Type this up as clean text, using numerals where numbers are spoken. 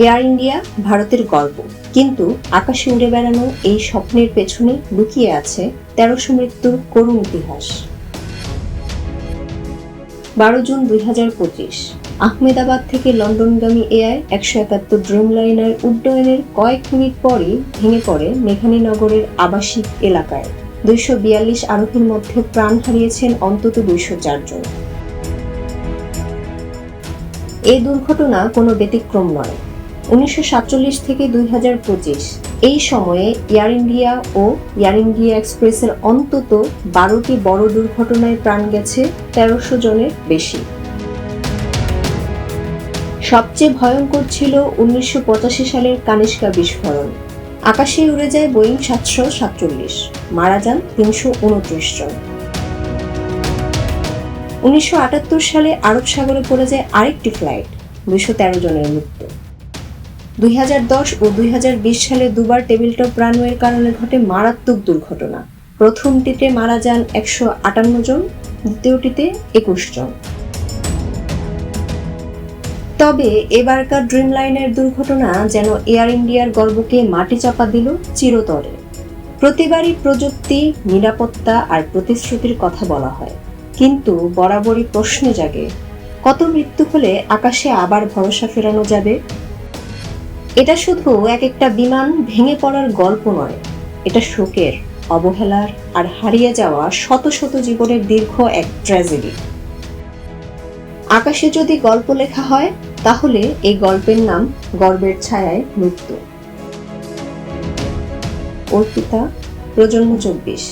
Air India ভারতের গর্ব, কিন্তু আকাশে উড়ে বেড়ানো এই স্বপ্নের পেছনে লুকিয়ে আছে ১৩০০ মৃত্যুর করুণ ইতিহাস। ১২ জুন ২০২৫ আহমেদাবাদ থেকে লন্ডনগামী এয়ার-১৭১ ড্রিমলাইনার উড্ডয়নের কয়েক মিনিট পরই ভেঙে পড়ে মেঘানীনগরের আবাসিক এলাকায়। ২৪২ আরোহীর মধ্যে প্রাণ হারিয়েছেন অন্তত ২০৪ জন। এই দুর্ঘটনা কোনো ব্যতিক্রম নয়। ১৯৪৭ থেকে ২০২৫ এই সময়ে এয়ার ইন্ডিয়া ও এয়ার ইন্ডিয়া এক্সপ্রেসের অন্তত ১২টি বড় দুর্ঘটনায় প্রাণ গেছে ১৩০০ জনের বেশি। সবচেয়ে ভয়ঙ্কর ছিল ১৯৮৫ সালের কানিষ্কা বিস্ফোরণ। আকাশে উড়ে যায় বোয়িং ৭৪৭, মারা যান ৩২৯ জন। ১৯৭৮ সালে আরব সাগরে পড়ে যায় আরেকটি ফ্লাইট, ২১৩ জনের মৃত্যু। ২০১০ ও ২০২০ সালে দুবার টেবিলটপ রানওয়ের কারণে ঘটে মারাত্মক দুর্ঘটনা। প্রথমটিতে মারা যান ১৫৮ জন, দ্বিতীয়টিতে ২১ জন। তবে এবারকার ড্রিমলাইনার দুর্ঘটনা যেন এয়ার ইন্ডিয়ার গর্বকে মাটি চাপা দিল চিরতরে। প্রতিবারই প্রযুক্তি, নিরাপত্তা আর প্রতিশ্রুতির কথা বলা হয়, কিন্তু বরাবরই প্রশ্ন জাগে, কত মৃত্যু হলে আকাশে আবার ভরসা ফেরানো যাবে? এটা শুধু এক একটা বিমান ভেঙে পড়ার গল্প নয়, এটা শোকের, অবহেলার আর হারিয়ে যাওয়া শত শত জীবনের দীর্ঘ এক ট্র্যাজেডি। আকাশে যদি গল্প লেখা হয়, তাহলে এই গল্পের নাম গর্বের ছায়ায় মৃত্যু। অর্পিতা, প্রজন্ম ২৪।